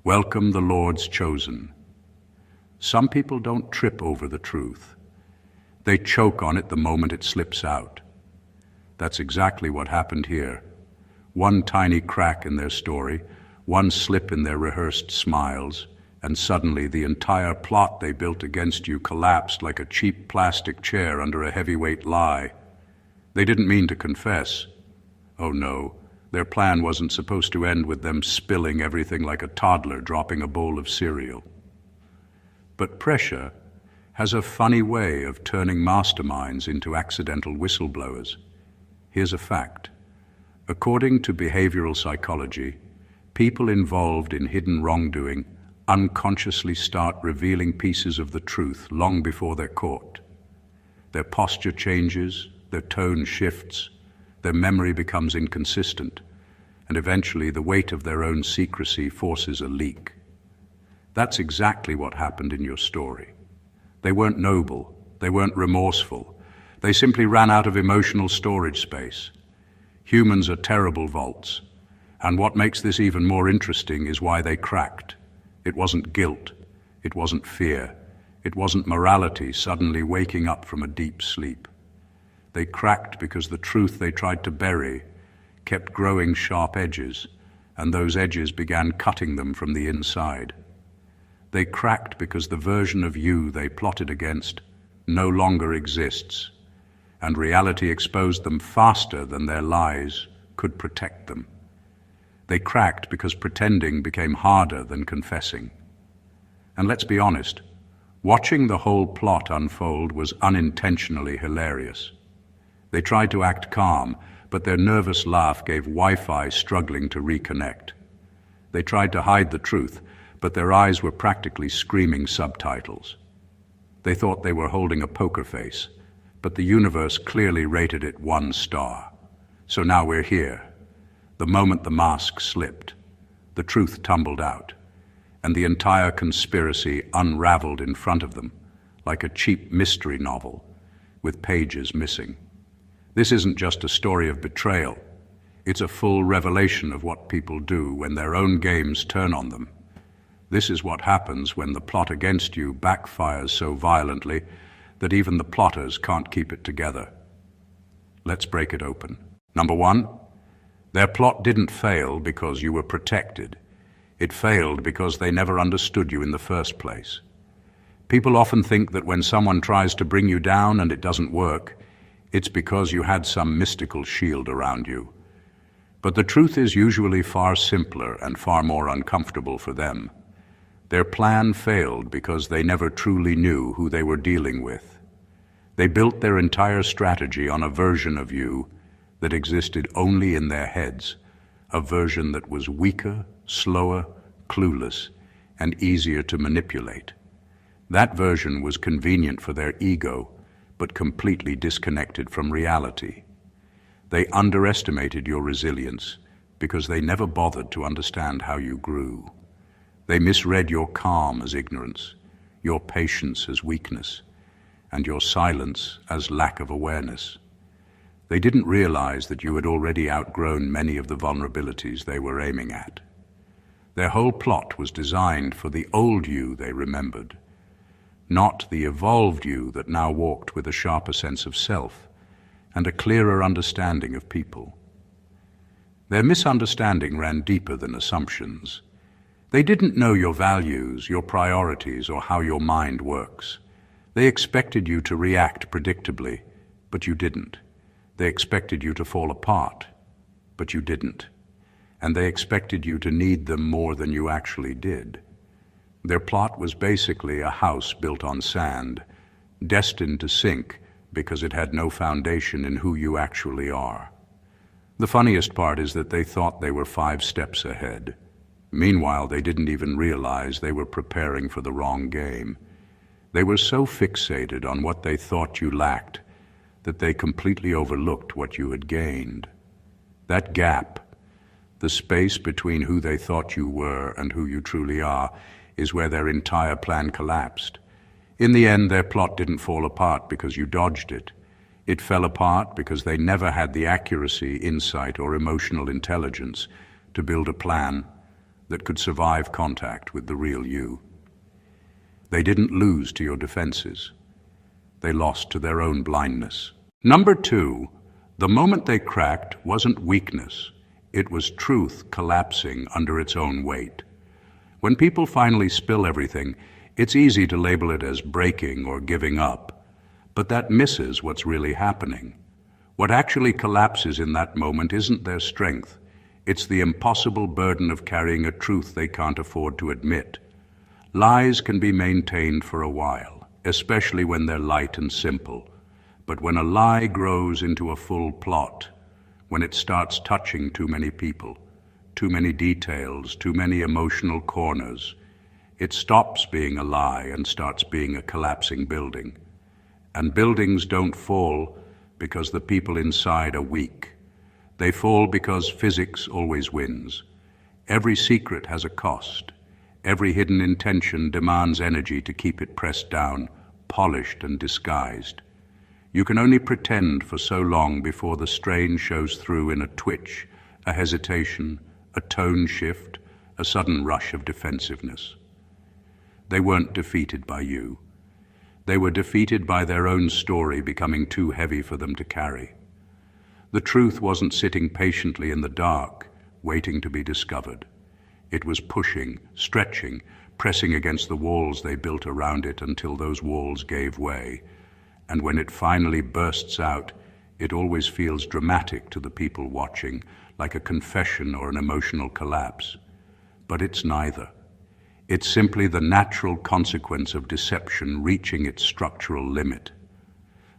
Welcome the Lord's chosen. Some people don't trip over the truth. They choke on it the moment it slips out. That's exactly what happened here. One tiny crack in their story, one slip in their rehearsed smiles, and suddenly the entire plot they built against you collapsed like a cheap plastic chair under a heavyweight lie. They didn't mean to confess. Oh no, their plan wasn't supposed to end with them spilling everything like a toddler dropping a bowl of cereal. But pressure has a funny way of turning masterminds into accidental whistleblowers. Here's a fact. According to behavioral psychology, people involved in hidden wrongdoing unconsciously start revealing pieces of the truth long before they're caught. Their posture changes, their tone shifts, their memory becomes inconsistent, and eventually the weight of their own secrecy forces a leak. That's exactly what happened in your story. They weren't noble, they weren't remorseful, they simply ran out of emotional storage space. Humans are terrible vaults, and what makes this even more interesting is why they cracked. It wasn't guilt, it wasn't fear, it wasn't morality suddenly waking up from a deep sleep. They cracked because the truth they tried to bury kept growing sharp edges, and those edges began cutting them from the inside. They cracked because the version of you they plotted against no longer exists, and reality exposed them faster than their lies could protect them. They cracked because pretending became harder than confessing. And let's be honest, watching the whole plot unfold was unintentionally hilarious. They tried to act calm, but their nervous laugh gave Wi-Fi struggling to reconnect. They tried to hide the truth, but their eyes were practically screaming subtitles. They thought they were holding a poker face, but the universe clearly rated it 1 star. So now we're here. The moment the mask slipped, the truth tumbled out, and the entire conspiracy unraveled in front of them, like a cheap mystery novel, with pages missing. This isn't just a story of betrayal. It's a full revelation of what people do when their own games turn on them. This is what happens when the plot against you backfires so violently that even the plotters can't keep it together. Let's break it open. Number 1, their plot didn't fail because you were protected. It failed because they never understood you in the first place. People often think that when someone tries to bring you down and it doesn't work, it's because you had some mystical shield around you. But the truth is usually far simpler and far more uncomfortable for them. Their plan failed because they never truly knew who they were dealing with. They built their entire strategy on a version of you that existed only in their heads, a version that was weaker, slower, clueless, and easier to manipulate. That version was convenient for their ego, but completely disconnected from reality. They underestimated your resilience because they never bothered to understand how you grew. They misread your calm as ignorance, your patience as weakness, and your silence as lack of awareness. They didn't realize that you had already outgrown many of the vulnerabilities they were aiming at. Their whole plot was designed for the old you they remembered, not the evolved you that now walked with a sharper sense of self and a clearer understanding of people. Their misunderstanding ran deeper than assumptions. They didn't know your values, your priorities, or how your mind works. They expected you to react predictably, but you didn't. They expected you to fall apart, but you didn't. And they expected you to need them more than you actually did. Their plot was basically a house built on sand, destined to sink because it had no foundation in who you actually are. The funniest part is that they thought they were 5 steps ahead. Meanwhile, they didn't even realize they were preparing for the wrong game. They were so fixated on what they thought you lacked that they completely overlooked what you had gained. That gap, the space between who they thought you were and who you truly are, is where their entire plan collapsed. In the end, their plot didn't fall apart because you dodged it. It fell apart because they never had the accuracy, insight, or emotional intelligence to build a plan that could survive contact with the real you. They didn't lose to your defenses. They lost to their own blindness. Number two, the moment they cracked wasn't weakness. It was truth collapsing under its own weight. When people finally spill everything, it's easy to label it as breaking or giving up, but that misses what's really happening. What actually collapses in that moment isn't their strength. It's the impossible burden of carrying a truth they can't afford to admit. Lies can be maintained for a while, especially when they're light and simple. But when a lie grows into a full plot, when it starts touching too many people, too many details, too many emotional corners, it stops being a lie and starts being a collapsing building. And buildings don't fall because the people inside are weak. They fall because physics always wins. Every secret has a cost. Every hidden intention demands energy to keep it pressed down, polished and disguised. You can only pretend for so long before the strain shows through in a twitch, a hesitation, a tone shift, a sudden rush of defensiveness. They weren't defeated by you. They were defeated by their own story becoming too heavy for them to carry. The truth wasn't sitting patiently in the dark, waiting to be discovered. It was pushing, stretching, pressing against the walls they built around it until those walls gave way. And when it finally bursts out, it always feels dramatic to the people watching, like a confession or an emotional collapse. But it's neither. It's simply the natural consequence of deception reaching its structural limit.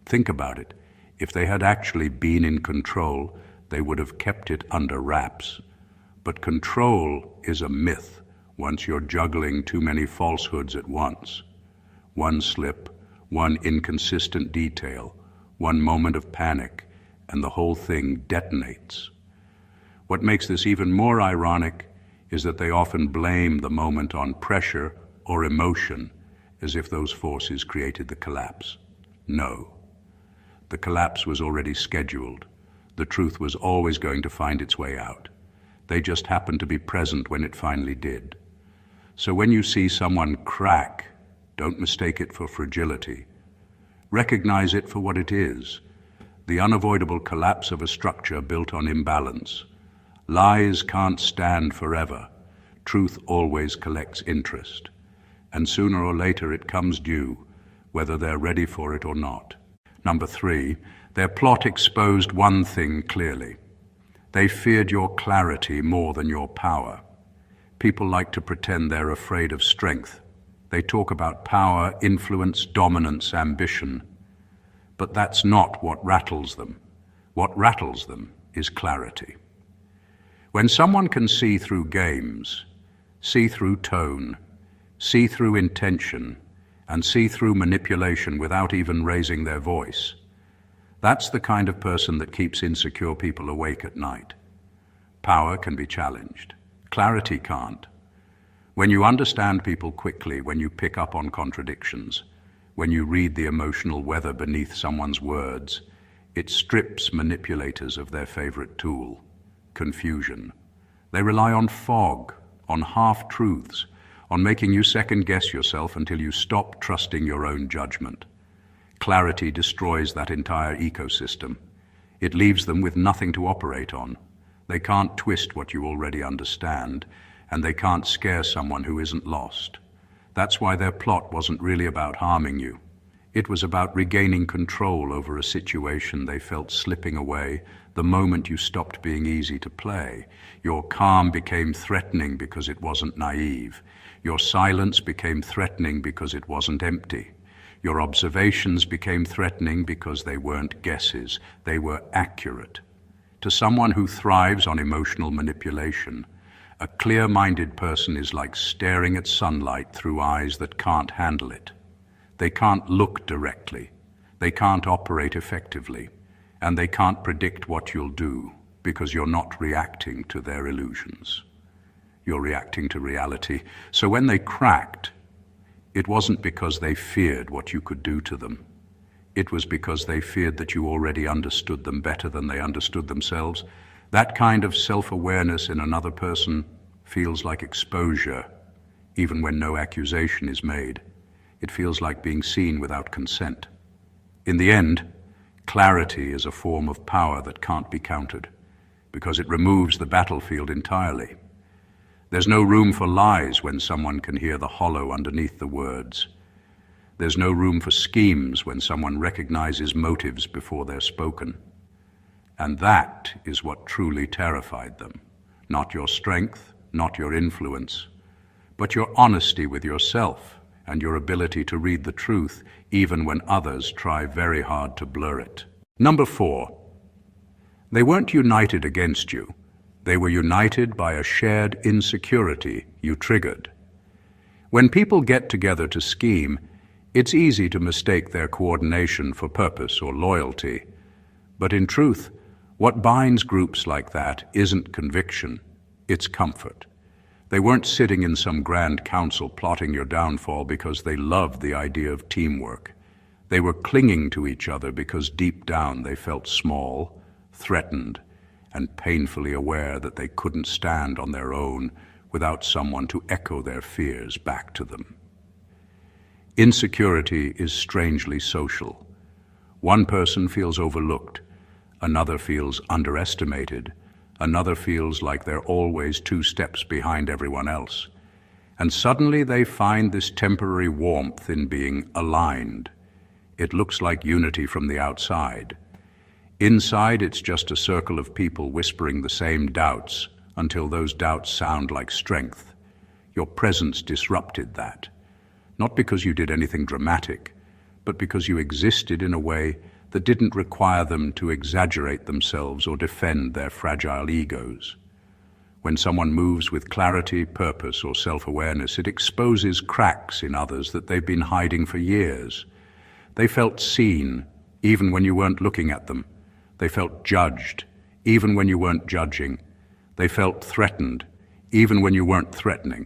Think about it. If they had actually been in control, they would have kept it under wraps. But control is a myth once you're juggling too many falsehoods at once. One slip, one inconsistent detail, one moment of panic, and the whole thing detonates. What makes this even more ironic is that they often blame the moment on pressure or emotion, as if those forces created the collapse. No. The collapse was already scheduled. The truth was always going to find its way out. They just happened to be present when it finally did. So when you see someone crack, don't mistake it for fragility. Recognize it for what it is, the unavoidable collapse of a structure built on imbalance. Lies can't stand forever. Truth always collects interest. And sooner or later it comes due, whether they're ready for it or not. Number three, their plot exposed one thing clearly. They feared your clarity more than your power. People like to pretend they're afraid of strength. They talk about power, influence, dominance, ambition. But that's not what rattles them. What rattles them is clarity. When someone can see through games, see through tone, see through intention, and see through manipulation without even raising their voice, that's the kind of person that keeps insecure people awake at night. Power can be challenged. Clarity can't. When you understand people quickly, when you pick up on contradictions, when you read the emotional weather beneath someone's words, it strips manipulators of their favorite tool, confusion. They rely on fog, on half-truths, on making you second-guess yourself until you stop trusting your own judgment. Clarity destroys that entire ecosystem. It leaves them with nothing to operate on. They can't twist what you already understand, and they can't scare someone who isn't lost. That's why their plot wasn't really about harming you. It was about regaining control over a situation they felt slipping away the moment you stopped being easy to play. Your calm became threatening because it wasn't naive. Your silence became threatening because it wasn't empty. Your observations became threatening because they weren't guesses. They were accurate. To someone who thrives on emotional manipulation, a clear-minded person is like staring at sunlight through eyes that can't handle it. They can't look directly. They can't operate effectively. And they can't predict what you'll do because you're not reacting to their illusions. You're reacting to reality. So when they cracked, it wasn't because they feared what you could do to them. It was because they feared that you already understood them better than they understood themselves. That kind of self-awareness in another person feels like exposure, even when no accusation is made. It feels like being seen without consent. In the end, clarity is a form of power that can't be countered, because it removes the battlefield entirely. There's no room for lies when someone can hear the hollow underneath the words. There's no room for schemes when someone recognizes motives before they're spoken. And that is what truly terrified them. Not your strength, not your influence, but your honesty with yourself and your ability to read the truth even when others try very hard to blur it. Number 4, they weren't united against you. They were united by a shared insecurity you triggered. When people get together to scheme, it's easy to mistake their coordination for purpose or loyalty. But in truth, what binds groups like that isn't conviction, it's comfort. They weren't sitting in some grand council plotting your downfall because they loved the idea of teamwork. They were clinging to each other because deep down they felt small, threatened, and painfully aware that they couldn't stand on their own without someone to echo their fears back to them. Insecurity is strangely social. One person feels overlooked, another feels underestimated, another feels like they're always 2 steps behind everyone else. And suddenly they find this temporary warmth in being aligned. It looks like unity from the outside. Inside, it's just a circle of people whispering the same doubts until those doubts sound like strength. Your presence disrupted that. Not because you did anything dramatic, but because you existed in a way that didn't require them to exaggerate themselves or defend their fragile egos. When someone moves with clarity, purpose, or self-awareness, it exposes cracks in others that they've been hiding for years. They felt seen, even when you weren't looking at them. They felt judged, even when you weren't judging. They felt threatened, even when you weren't threatening.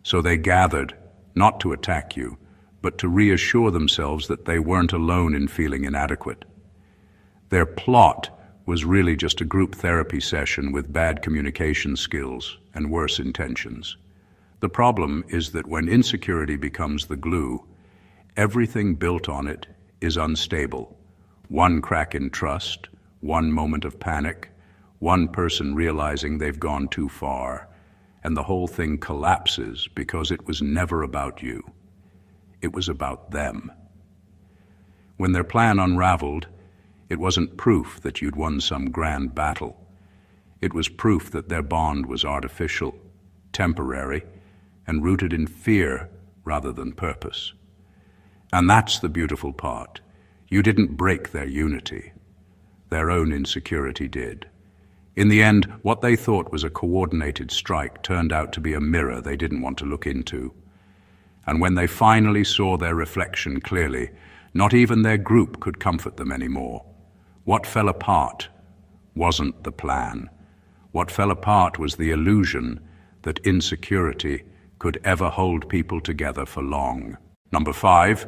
So they gathered, not to attack you, but to reassure themselves that they weren't alone in feeling inadequate. Their plot was really just a group therapy session with bad communication skills and worse intentions. The problem is that when insecurity becomes the glue, everything built on it is unstable. One crack in trust, one moment of panic, one person realizing they've gone too far, and the whole thing collapses because it was never about you. It was about them. When their plan unraveled, it wasn't proof that you'd won some grand battle. It was proof that their bond was artificial, temporary, and rooted in fear rather than purpose. And that's the beautiful part. You didn't break their unity. Their own insecurity did. In the end, what they thought was a coordinated strike turned out to be a mirror they didn't want to look into. And when they finally saw their reflection clearly, not even their group could comfort them anymore. What fell apart wasn't the plan. What fell apart was the illusion that insecurity could ever hold people together for long. Number 5,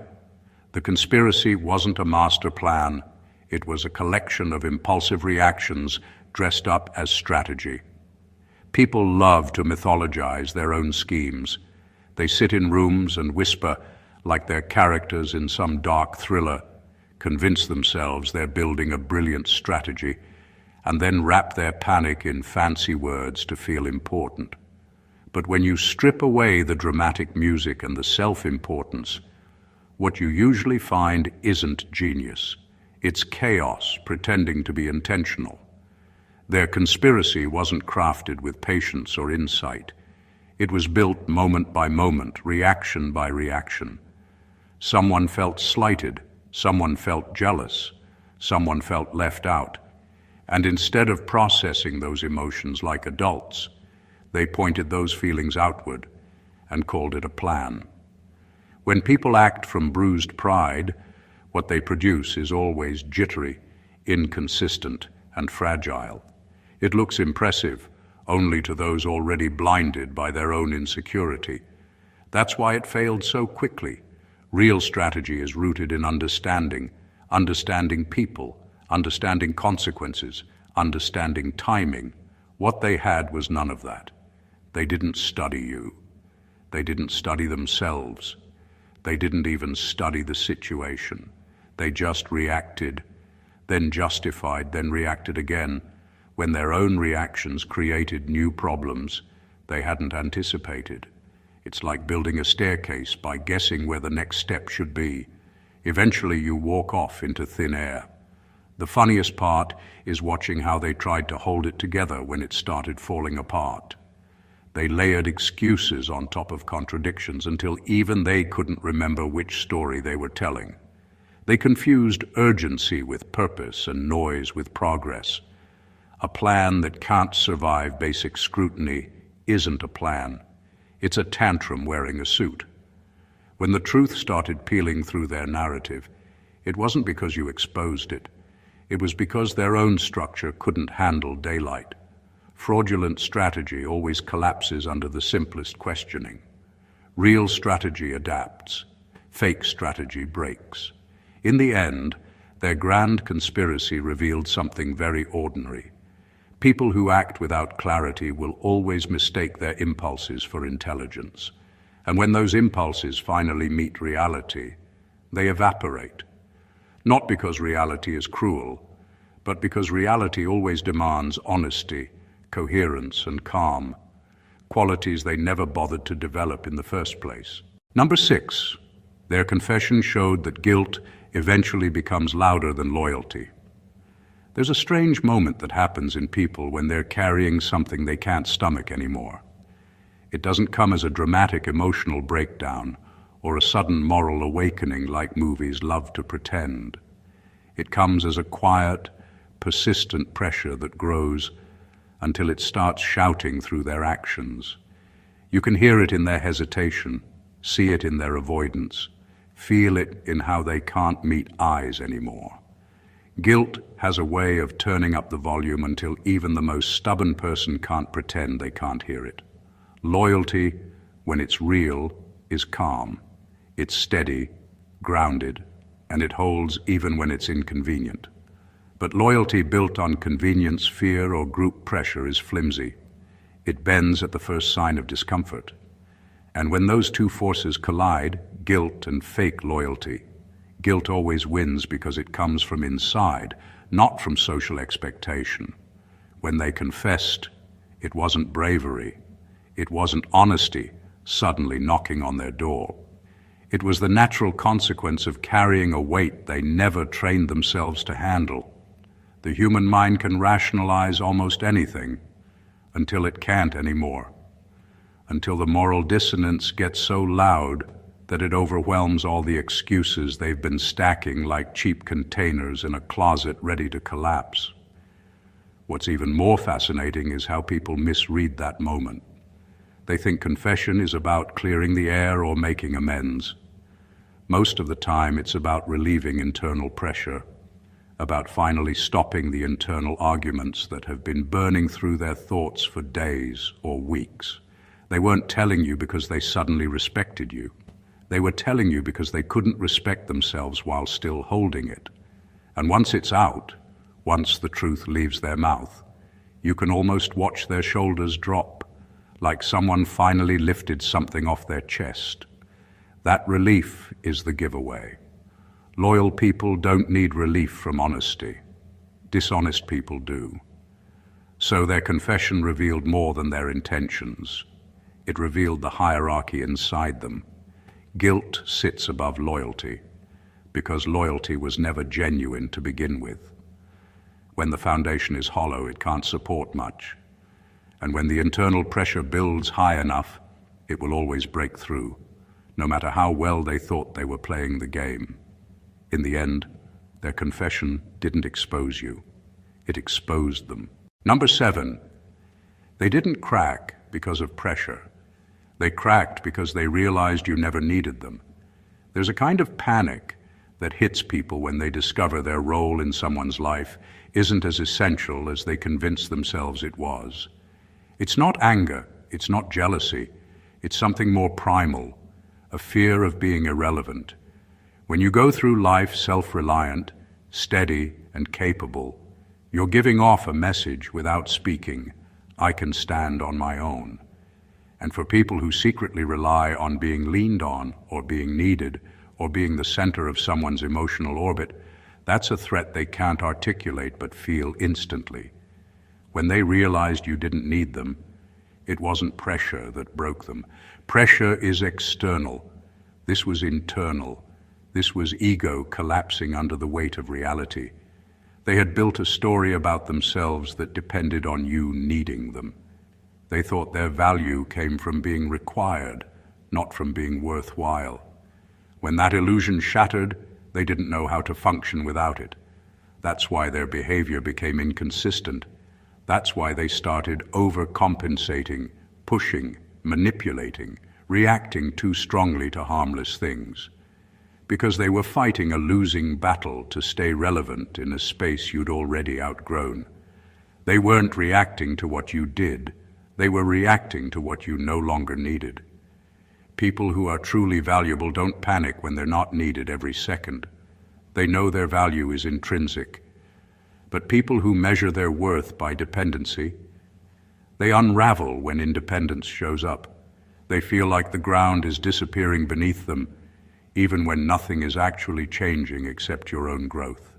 the conspiracy wasn't a master plan. It was a collection of impulsive reactions dressed up as strategy. People love to mythologize their own schemes. They sit in rooms and whisper like they're characters in some dark thriller, convince themselves they're building a brilliant strategy, and then wrap their panic in fancy words to feel important. But when you strip away the dramatic music and the self-importance, what you usually find isn't genius. It's chaos pretending to be intentional. Their conspiracy wasn't crafted with patience or insight. It was built moment by moment, reaction by reaction. Someone felt slighted, someone felt jealous, someone felt left out. And instead of processing those emotions like adults, they pointed those feelings outward and called it a plan. When people act from bruised pride, what they produce is always jittery, inconsistent, and fragile. It looks impressive only to those already blinded by their own insecurity. That's why it failed so quickly. Real strategy is rooted in understanding people, understanding consequences, understanding timing. What they had was none of that. They didn't study you. They didn't study themselves. They didn't even study the situation. They just reacted, then justified, then reacted again, when their own reactions created new problems they hadn't anticipated. It's like building a staircase by guessing where the next step should be. Eventually you walk off into thin air. The funniest part is watching how they tried to hold it together when it started falling apart. They layered excuses on top of contradictions until even they couldn't remember which story they were telling. They confused urgency with purpose and noise with progress. A plan that can't survive basic scrutiny isn't a plan. It's a tantrum wearing a suit. When the truth started peeling through their narrative, it wasn't because you exposed it. It was because their own structure couldn't handle daylight. Fraudulent strategy always collapses under the simplest questioning. Real strategy adapts. Fake strategy breaks. In the end, their grand conspiracy revealed something very ordinary. People who act without clarity will always mistake their impulses for intelligence. And when those impulses finally meet reality, they evaporate. Not because reality is cruel, but because reality always demands honesty, coherence, and calm, qualities they never bothered to develop in the first place. Number 6, their confession showed that guilt eventually becomes louder than loyalty. There's a strange moment that happens in people when they're carrying something they can't stomach anymore. It doesn't come as a dramatic emotional breakdown or a sudden moral awakening like movies love to pretend. It comes as a quiet, persistent pressure that grows until it starts shouting through their actions. You can hear it in their hesitation, see it in their avoidance, feel it in how they can't meet eyes anymore. Guilt has a way of turning up the volume until even the most stubborn person can't pretend they can't hear it. Loyalty, when it's real, is calm. It's steady, grounded, and it holds even when it's inconvenient. But loyalty built on convenience, fear, or group pressure is flimsy. It bends at the first sign of discomfort. And when those two forces collide, guilt and fake loyalty, guilt always wins because it comes from inside, not from social expectation. When they confessed, it wasn't bravery. It wasn't honesty suddenly knocking on their door. It was the natural consequence of carrying a weight they never trained themselves to handle. The human mind can rationalize almost anything until it can't anymore, until the moral dissonance gets so loud that it overwhelms all the excuses they've been stacking like cheap containers in a closet ready to collapse. What's even more fascinating is how people misread that moment. They think confession is about clearing the air or making amends. Most of the time, it's about relieving internal pressure, about finally stopping the internal arguments that have been burning through their thoughts for days or weeks. They weren't telling you because they suddenly respected you. They were telling you because they couldn't respect themselves while still holding it. And once it's out, once the truth leaves their mouth, you can almost watch their shoulders drop, like someone finally lifted something off their chest. That relief is the giveaway. Loyal people don't need relief from honesty. Dishonest people do. So their confession revealed more than their intentions. It revealed the hierarchy inside them. Guilt sits above loyalty, because loyalty was never genuine to begin with. When the foundation is hollow, it can't support much. And when the internal pressure builds high enough, it will always break through, no matter how well they thought they were playing the game. In the end, their confession didn't expose you. It exposed them. Number 7, they didn't crack because of pressure. They cracked because they realized you never needed them. There's a kind of panic that hits people when they discover their role in someone's life isn't as essential as they convinced themselves it was. It's not anger, it's not jealousy, it's something more primal, a fear of being irrelevant. When you go through life self-reliant, steady, and capable, you're giving off a message without speaking, I can stand on my own. And for people who secretly rely on being leaned on or being needed or being the center of someone's emotional orbit, that's a threat they can't articulate but feel instantly. When they realized you didn't need them, it wasn't pressure that broke them. Pressure is external. This was internal. This was ego collapsing under the weight of reality. They had built a story about themselves that depended on you needing them. They thought their value came from being required, not from being worthwhile. When that illusion shattered, they didn't know how to function without it. That's why their behavior became inconsistent. That's why they started overcompensating, pushing, manipulating, reacting too strongly to harmless things. Because they were fighting a losing battle to stay relevant in a space you'd already outgrown. They weren't reacting to what you did. They were reacting to what you no longer needed. People who are truly valuable don't panic when they're not needed every second. They know their value is intrinsic. But people who measure their worth by dependency, they unravel when independence shows up. They feel like the ground is disappearing beneath them, even when nothing is actually changing except your own growth.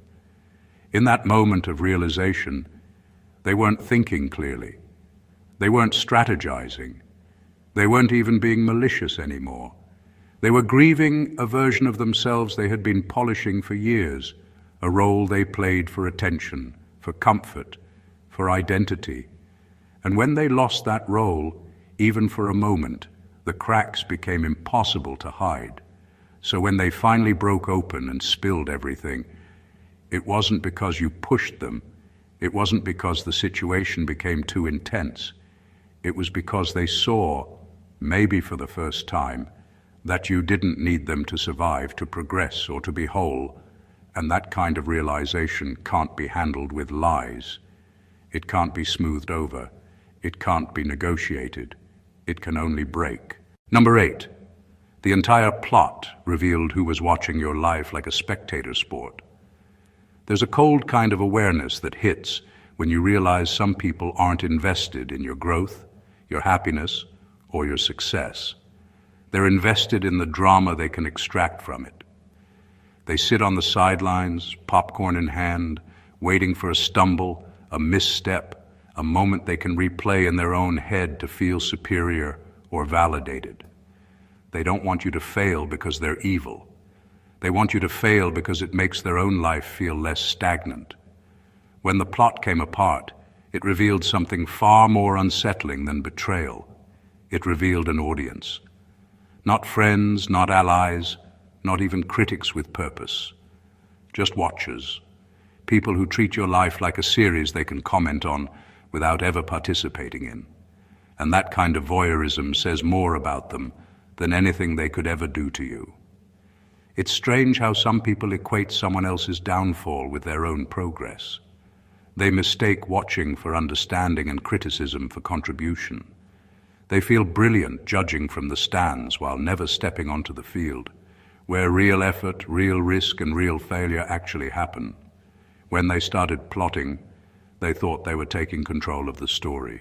In that moment of realization, they weren't thinking clearly. They weren't strategizing. They weren't even being malicious anymore. They were grieving a version of themselves they had been polishing for years, a role they played for attention, for comfort, for identity. And when they lost that role, even for a moment, the cracks became impossible to hide. So when they finally broke open and spilled everything, it wasn't because you pushed them. It wasn't because the situation became too intense. It was because they saw, maybe for the first time, that you didn't need them to survive, to progress, or to be whole. And that kind of realization can't be handled with lies. It can't be smoothed over. It can't be negotiated. It can only break. Number 8. The entire plot revealed who was watching your life like a spectator sport. There's a cold kind of awareness that hits when you realize some people aren't invested in your growth, your happiness, or your success. They're invested in the drama they can extract from it. They sit on the sidelines, popcorn in hand, waiting for a stumble, a misstep, a moment they can replay in their own head to feel superior or validated. They don't want you to fail because they're evil. They want you to fail because it makes their own life feel less stagnant. When the plot came apart, it revealed something far more unsettling than betrayal. It revealed an audience. Not friends, not allies, not even critics with purpose. Just watchers. People who treat your life like a series they can comment on without ever participating in. And that kind of voyeurism says more about them than anything they could ever do to you. It's strange how some people equate someone else's downfall with their own progress. They mistake watching for understanding and criticism for contribution. They feel brilliant judging from the stands while never stepping onto the field, where real effort, real risk, and real failure actually happen. When they started plotting, they thought they were taking control of the story.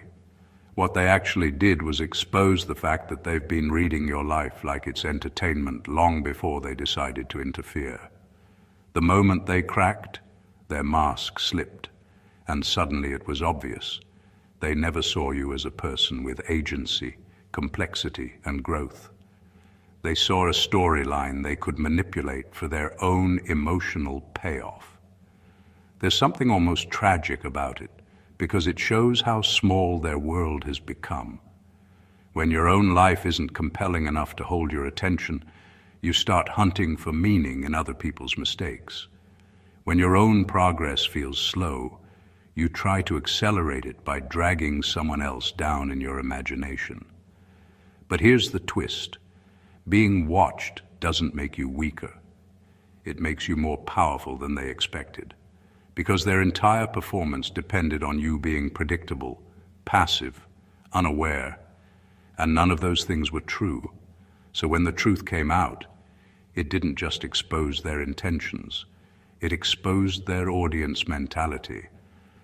What they actually did was expose the fact that they've been reading your life like it's entertainment long before they decided to interfere. The moment they cracked, their mask slipped, and suddenly it was obvious. They never saw you as a person with agency, complexity, and growth. They saw a storyline they could manipulate for their own emotional payoff. There's something almost tragic about it, because it shows how small their world has become. When your own life isn't compelling enough to hold your attention, you start hunting for meaning in other people's mistakes. When your own progress feels slow, you try to accelerate it by dragging someone else down in your imagination. But here's the twist. Being watched doesn't make you weaker. It makes you more powerful than they expected, because their entire performance depended on you being predictable, passive, unaware, and none of those things were true. So when the truth came out, it didn't just expose their intentions, it exposed their audience mentality.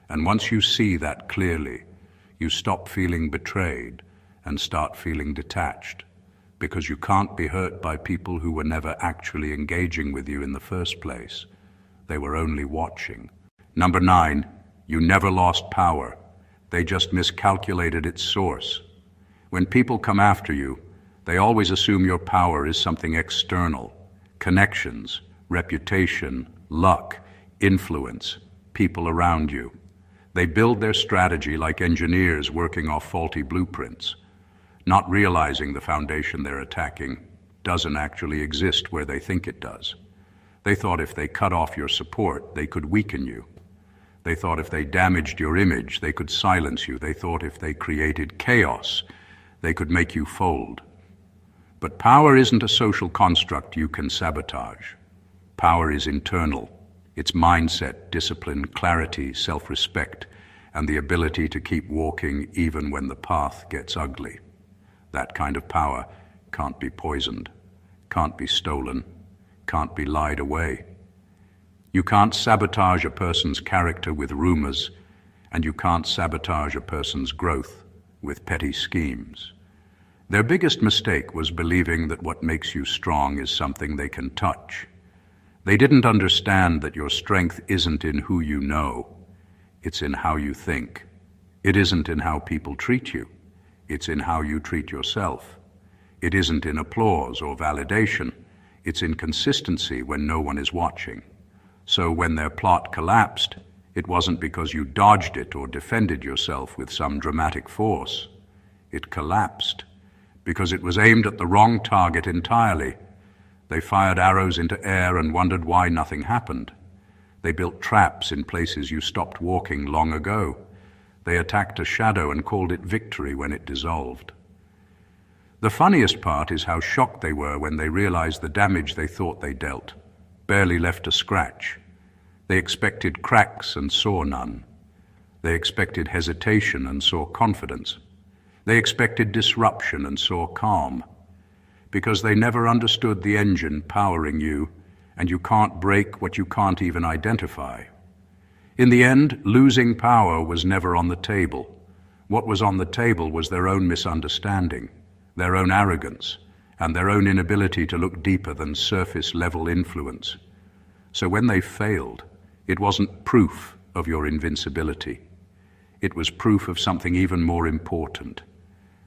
And once you see that clearly, you stop feeling betrayed and start feeling detached, because you can't be hurt by people who were never actually engaging with you in the first place. They were only watching. Number 9, you never lost power. They just miscalculated its source. When people come after you, they always assume your power is something external: connections, reputation, luck, influence, people around you. They build their strategy like engineers working off faulty blueprints, not realizing the foundation they're attacking doesn't actually exist where they think it does. They thought if they cut off your support, they could weaken you. They thought if they damaged your image, they could silence you. They thought if they created chaos, they could make you fold. But power isn't a social construct you can sabotage. Power is internal. It's mindset, discipline, clarity, self-respect, and the ability to keep walking even when the path gets ugly. That kind of power can't be poisoned, can't be stolen, can't be lied away. You can't sabotage a person's character with rumors, and you can't sabotage a person's growth with petty schemes. Their biggest mistake was believing that what makes you strong is something they can touch. They didn't understand that your strength isn't in who you know, it's in how you think. It isn't in how people treat you, it's in how you treat yourself. It isn't in applause or validation, it's in consistency when no one is watching. So when their plot collapsed, it wasn't because you dodged it or defended yourself with some dramatic force. It collapsed because it was aimed at the wrong target entirely. They fired arrows into air and wondered why nothing happened. They built traps in places you stopped walking long ago. They attacked a shadow and called it victory when it dissolved. The funniest part is how shocked they were when they realized the damage they thought they dealt barely left a scratch. They expected cracks and saw none. They expected hesitation and saw confidence. They expected disruption and saw calm, because they never understood the engine powering you, and you can't break what you can't even identify. In the end, losing power was never on the table. What was on the table was their own misunderstanding, their own arrogance, and their own inability to look deeper than surface-level influence. So when they failed, it wasn't proof of your invincibility. It was proof of something even more important.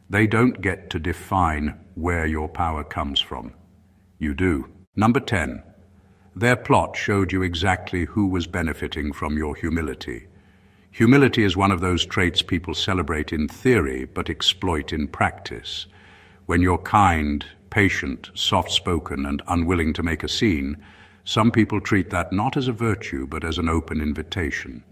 They don't get to define where your power comes from. You do. Number 10, their plot showed you exactly who was benefiting from your humility. Humility is one of those traits people celebrate in theory but exploit in practice. When you're kind, patient, soft-spoken, and unwilling to make a scene, some people treat that not as a virtue but as an open invitation.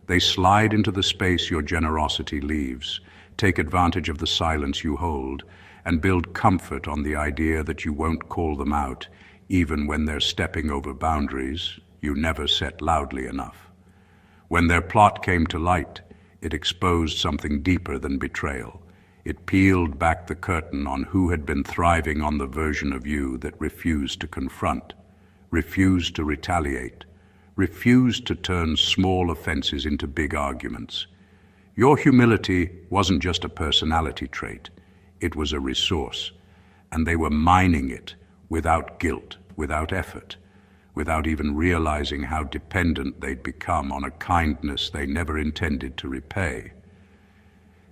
They slide into the space your generosity leaves, take advantage of the silence you hold, and build comfort on the idea that you won't call them out, even when they're stepping over boundaries you never set loudly enough. When their plot came to light, it exposed something deeper than betrayal. It peeled back the curtain on who had been thriving on the version of you that refused to confront, refused to retaliate, refused to turn small offenses into big arguments. Your humility wasn't just a personality trait, it was a resource, and they were mining it without guilt, without effort, without even realizing how dependent they'd become on a kindness they never intended to repay.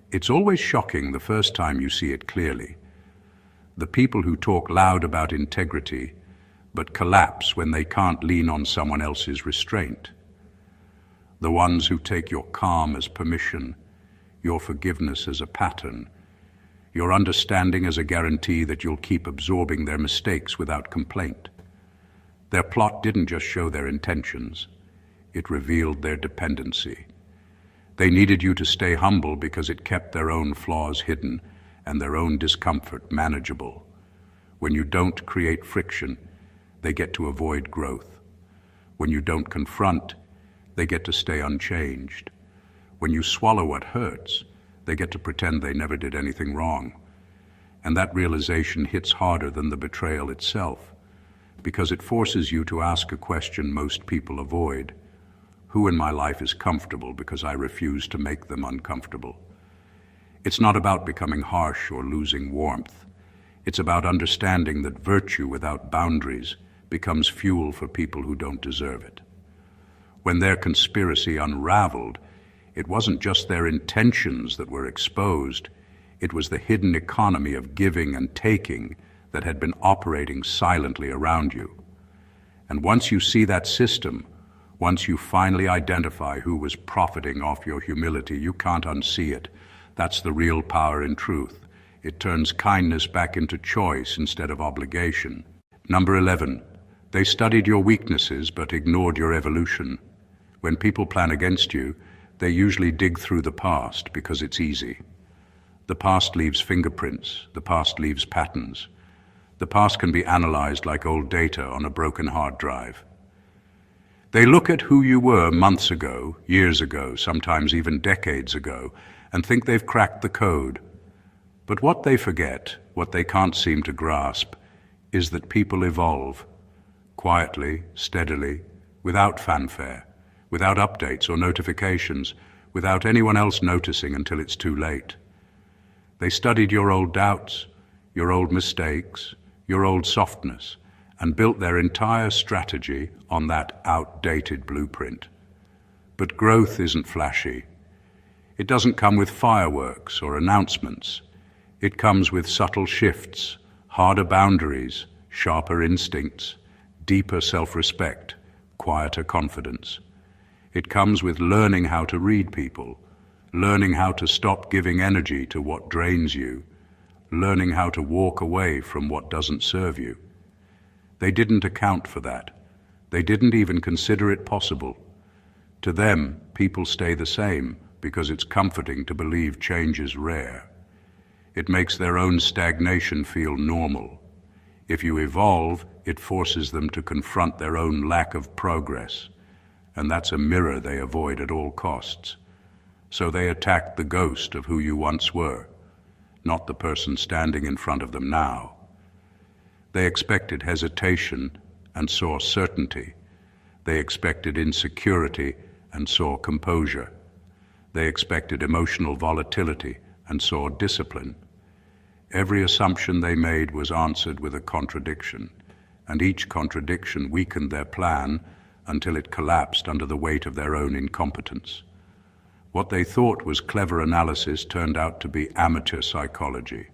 It's always shocking the first time you see it clearly. The people who talk loud about integrity but collapse when they can't lean on someone else's restraint. The ones who take your calm as permission, your forgiveness as a pattern, your understanding as a guarantee that you'll keep absorbing their mistakes without complaint. Their plot didn't just show their intentions, it revealed their dependency. They needed you to stay humble because it kept their own flaws hidden and their own discomfort manageable. When you don't create friction, they get to avoid growth. When you don't confront, they get to stay unchanged. When you swallow what hurts, they get to pretend they never did anything wrong. And that realization hits harder than the betrayal itself, because it forces you to ask a question most people avoid. Who in my life is comfortable because I refuse to make them uncomfortable? It's not about becoming harsh or losing warmth. It's about understanding that virtue without boundaries becomes fuel for people who don't deserve it. When their conspiracy unraveled, it wasn't just their intentions that were exposed, it was the hidden economy of giving and taking that had been operating silently around you. And once you see that system, once you finally identify who was profiting off your humility, you can't unsee it. That's the real power in truth. It turns kindness back into choice instead of obligation. Number 11, they studied your weaknesses but ignored your evolution. When people plan against you, they usually dig through the past because it's easy. The past leaves fingerprints, the past leaves patterns. The past can be analyzed like old data on a broken hard drive. They look at who you were months ago, years ago, sometimes even decades ago, and think they've cracked the code. But what they forget, what they can't seem to grasp, is that people evolve, quietly, steadily, without fanfare, without updates or notifications, without anyone else noticing until it's too late. They studied your old doubts, your old mistakes, your old softness, and built their entire strategy on that outdated blueprint. But growth isn't flashy. It doesn't come with fireworks or announcements. It comes with subtle shifts, harder boundaries, sharper instincts, deeper self-respect, quieter confidence. It comes with learning how to read people, learning how to stop giving energy to what drains you, learning how to walk away from what doesn't serve you. They didn't account for that. They didn't even consider it possible. To them, people stay the same because it's comforting to believe change is rare. It makes their own stagnation feel normal. If you evolve, it forces them to confront their own lack of progress, and that's a mirror they avoid at all costs. So they attack the ghost of who you once were, not the person standing in front of them now. They expected hesitation and saw certainty. They expected insecurity and saw composure. They expected emotional volatility and saw discipline. Every assumption they made was answered with a contradiction, and each contradiction weakened their plan until it collapsed under the weight of their own incompetence. What they thought was clever analysis turned out to be amateur psychology.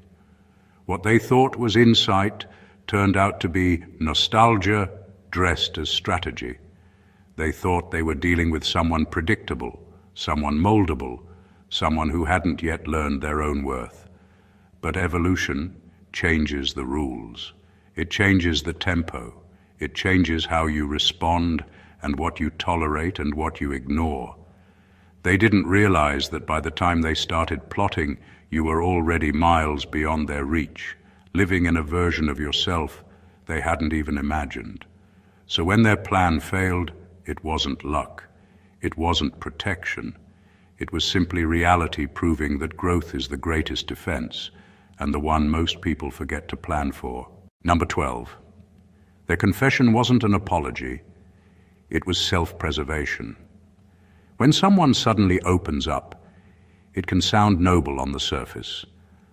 What they thought was insight turned out to be nostalgia dressed as strategy. They thought they were dealing with someone predictable, someone moldable, someone who hadn't yet learned their own worth. But evolution changes the rules. It changes the tempo. It changes how you respond and what you tolerate and what you ignore. They didn't realize that by the time they started plotting, you were already miles beyond their reach, living in a version of yourself they hadn't even imagined. So when their plan failed, it wasn't luck. It wasn't protection. It was simply reality proving that growth is the greatest defense and the one most people forget to plan for. Number 12. Their confession wasn't an apology. It was self-preservation. When someone suddenly opens up, it can sound noble on the surface,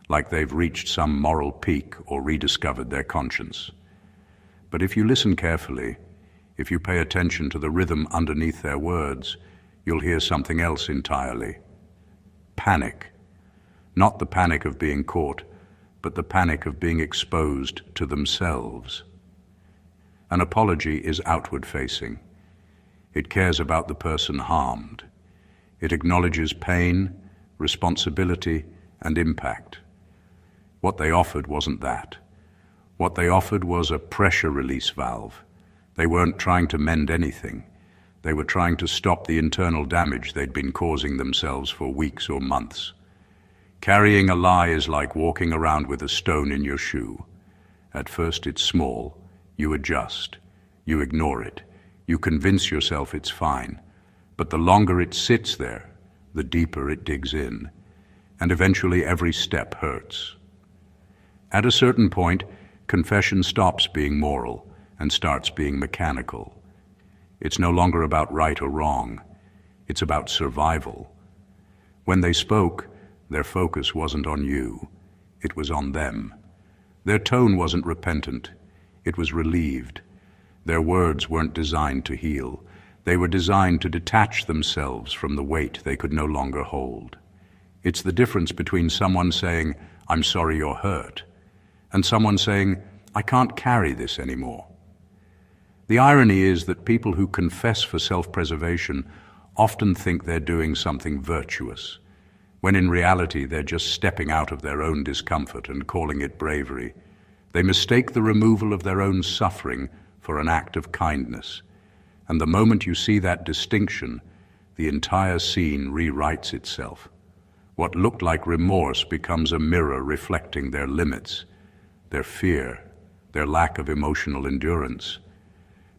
like they've reached some moral peak or rediscovered their conscience. But if you listen carefully, if you pay attention to the rhythm underneath their words, you'll hear something else entirely. Panic. Not the panic of being caught, but the panic of being exposed to themselves. An apology is outward-facing. It cares about the person harmed. It acknowledges pain, responsibility, and impact. What they offered wasn't that. What they offered was a pressure release valve. They weren't trying to mend anything. They were trying to stop the internal damage they'd been causing themselves for weeks or months. Carrying a lie is like walking around with a stone in your shoe. At first it's small. You adjust. You ignore it. You convince yourself it's fine. But the longer it sits there, the deeper it digs in. And eventually every step hurts. At a certain point, confession stops being moral and starts being mechanical. It's no longer about right or wrong. It's about survival. When they spoke, Their focus wasn't on you, it was on them. Their tone wasn't repentant, it was relieved. Their words weren't designed to heal. They were designed to detach themselves from the weight they could no longer hold. It's the difference between someone saying, "I'm sorry you're hurt," and someone saying, "I can't carry this anymore." The irony is that people who confess for self-preservation often think they're doing something virtuous, when in reality they're just stepping out of their own discomfort and calling it bravery. They mistake the removal of their own suffering for an act of kindness. And the moment you see that distinction, the entire scene rewrites itself. What looked like remorse becomes a mirror reflecting their limits, their fear, their lack of emotional endurance.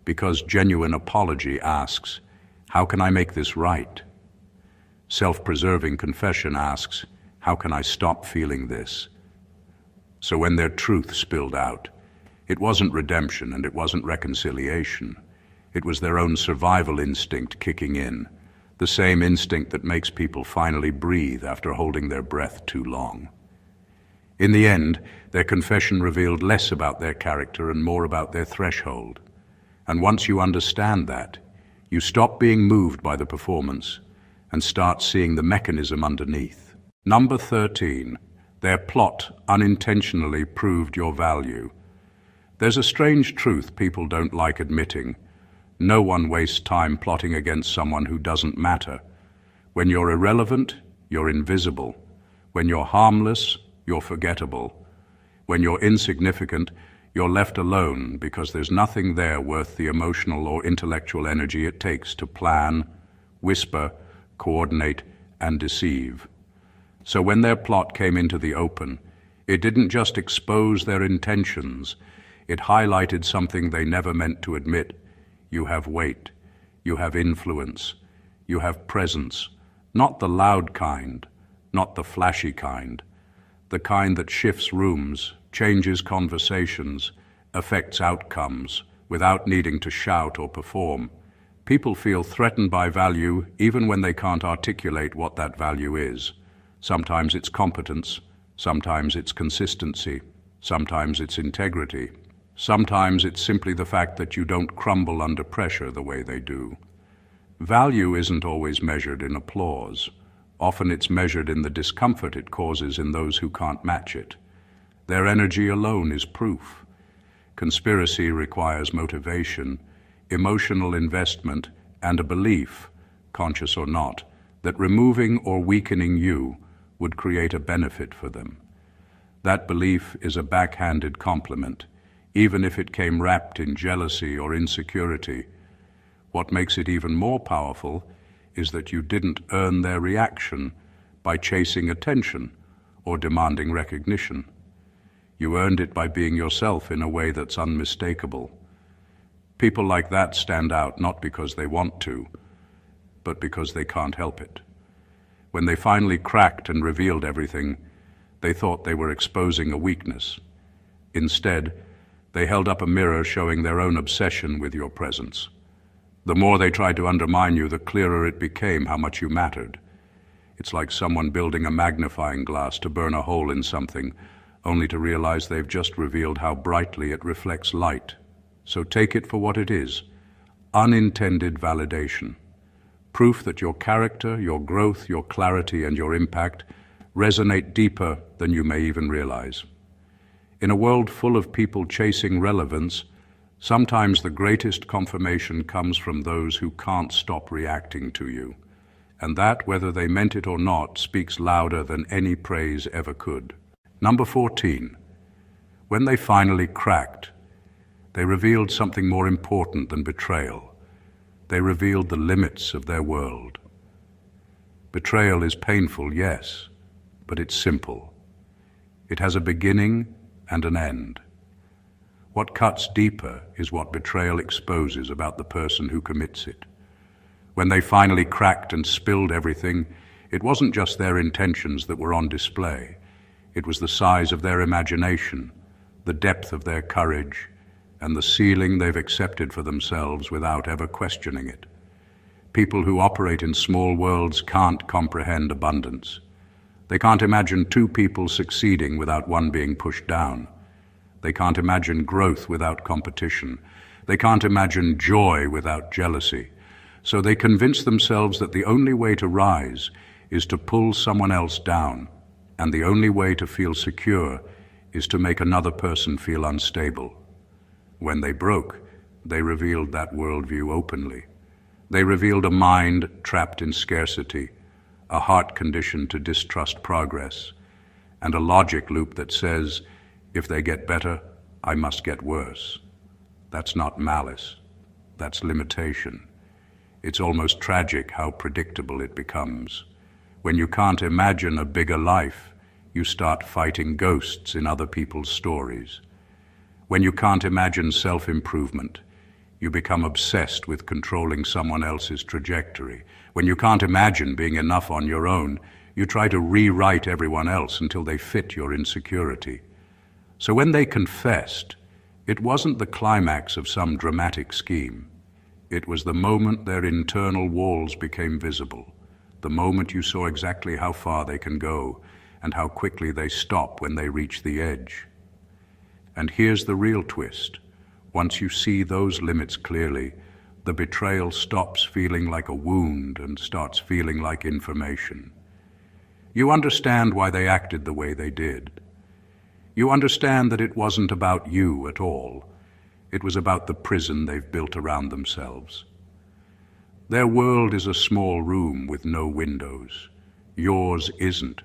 Because genuine apology asks, "How can I make this right?" Self-preserving confession asks, "How can I stop feeling this?" So when their truth spilled out, it wasn't redemption and it wasn't reconciliation. It was their own survival instinct kicking in, the same instinct that makes people finally breathe after holding their breath too long. In the end, their confession revealed less about their character and more about their threshold. And once you understand that, you stop being moved by the performance and start seeing the mechanism underneath. Number 13, their plot unintentionally proved your value. There's a strange truth people don't like admitting. No one wastes time plotting against someone who doesn't matter. When you're irrelevant, you're invisible. When you're harmless, you're forgettable. When you're insignificant, you're left alone because there's nothing there worth the emotional or intellectual energy it takes to plan, whisper, coordinate, and deceive. So when their plot came into the open, it didn't just expose their intentions, it highlighted something they never meant to admit. You have weight, you have influence, you have presence, not the loud kind, not the flashy kind, the kind that shifts rooms, changes conversations, affects outcomes, without needing to shout or perform. People feel threatened by value even when they can't articulate what that value is. Sometimes it's competence, sometimes it's consistency, sometimes it's integrity. Sometimes it's simply the fact that you don't crumble under pressure the way they do. Value isn't always measured in applause. Often it's measured in the discomfort it causes in those who can't match it. Their energy alone is proof. Conspiracy requires motivation, emotional investment, and a belief, conscious or not, that removing or weakening you would create a benefit for them. That belief is a backhanded compliment, even if it came wrapped in jealousy or insecurity. What makes it even more powerful is that you didn't earn their reaction by chasing attention or demanding recognition. You earned it by being yourself in a way that's unmistakable. People like that stand out not because they want to, but because they can't help it. When they finally cracked and revealed everything, they thought they were exposing a weakness. Instead, they held up a mirror showing their own obsession with your presence. The more they tried to undermine you, the clearer it became how much you mattered. It's like someone building a magnifying glass to burn a hole in something, only to realize they've just revealed how brightly it reflects light. So take it for what it is, unintended validation. Proof that your character, your growth, your clarity, and your impact resonate deeper than you may even realize. In a world full of people chasing relevance, sometimes the greatest confirmation comes from those who can't stop reacting to you. And that, whether they meant it or not, speaks louder than any praise ever could. Number 14. When they finally cracked, they revealed something more important than betrayal. They revealed the limits of their world. Betrayal is painful, yes, but it's simple. It has a beginning and an end. What cuts deeper is what betrayal exposes about the person who commits it. When they finally cracked and spilled everything, it wasn't just their intentions that were on display. It was the size of their imagination, the depth of their courage, and the ceiling they've accepted for themselves without ever questioning it. People who operate in small worlds can't comprehend abundance. They can't imagine two people succeeding without one being pushed down. They can't imagine growth without competition. They can't imagine joy without jealousy. So they convince themselves that the only way to rise is to pull someone else down, and the only way to feel secure is to make another person feel unstable. When they broke, they revealed that worldview openly. They revealed a mind trapped in scarcity, a heart conditioned to distrust progress, and a logic loop that says, if they get better, I must get worse. That's not malice. That's limitation. It's almost tragic how predictable it becomes. When you can't imagine a bigger life, you start fighting ghosts in other people's stories. When you can't imagine self-improvement, you become obsessed with controlling someone else's trajectory. When you can't imagine being enough on your own, you try to rewrite everyone else until they fit your insecurity. So when they confessed, it wasn't the climax of some dramatic scheme. It was the moment their internal walls became visible, the moment you saw exactly how far they can go and how quickly they stop when they reach the edge. And here's the real twist. Once you see those limits clearly, the betrayal stops feeling like a wound and starts feeling like information. You understand why they acted the way they did. You understand that it wasn't about you at all. It was about the prison they've built around themselves. Their world is a small room with no windows. Yours isn't.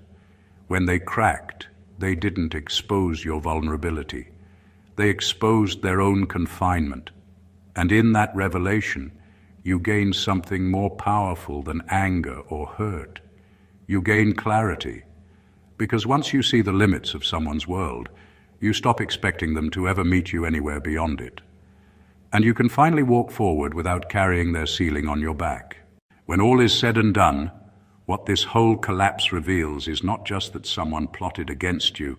When they cracked, they didn't expose your vulnerability. They exposed their own confinement. And in that revelation, you gain something more powerful than anger or hurt. You gain clarity. Because once you see the limits of someone's world, you stop expecting them to ever meet you anywhere beyond it. And you can finally walk forward without carrying their ceiling on your back. When all is said and done, what this whole collapse reveals is not just that someone plotted against you,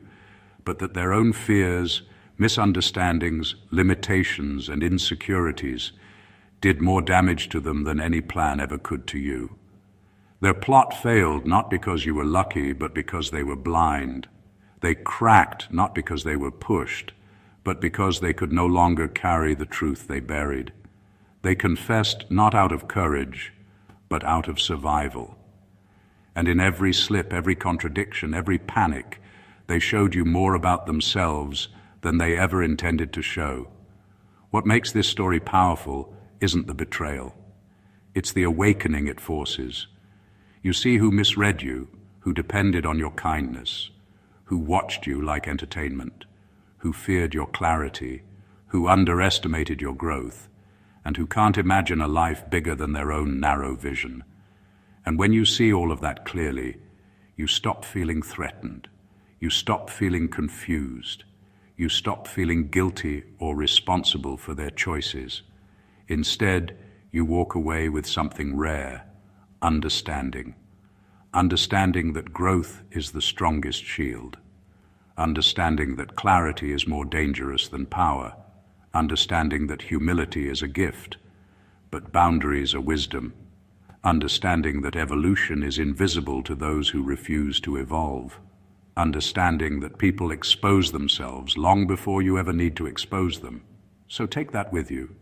but that their own fears, misunderstandings, limitations, and insecurities did more damage to them than any plan ever could to you. Their plot failed not because you were lucky, but because they were blind. They cracked not because they were pushed, but because they could no longer carry the truth they buried. They confessed not out of courage, but out of survival. And in every slip, every contradiction, every panic, they showed you more about themselves than they ever intended to show. What makes this story powerful isn't the betrayal. It's the awakening it forces. You see who misread you, who depended on your kindness, who watched you like entertainment, who feared your clarity, who underestimated your growth, and who can't imagine a life bigger than their own narrow vision. And when you see all of that clearly, you stop feeling threatened. You stop feeling confused. You stop feeling guilty or responsible for their choices. Instead, you walk away with something rare, understanding. Understanding that growth is the strongest shield. Understanding that clarity is more dangerous than power. Understanding that humility is a gift, but boundaries are wisdom. Understanding that evolution is invisible to those who refuse to evolve. Understanding that people expose themselves long before you ever need to expose them. So take that with you.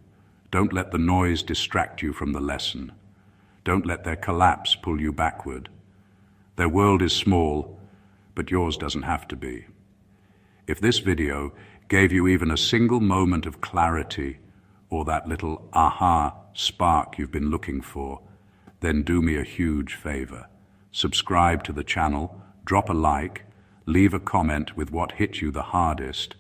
Don't let the noise distract you from the lesson. Don't let their collapse pull you backward. Their world is small, but yours doesn't have to be. If this video gave you even a single moment of clarity or that little aha spark you've been looking for, then do me a huge favor. Subscribe to the channel, drop a like, leave a comment with what hit you the hardest,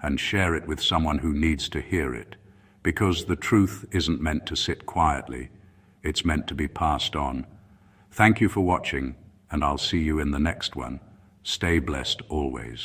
and share it with someone who needs to hear it. Because the truth isn't meant to sit quietly, it's meant to be passed on. Thank you for watching, and I'll see you in the next one. Stay blessed always.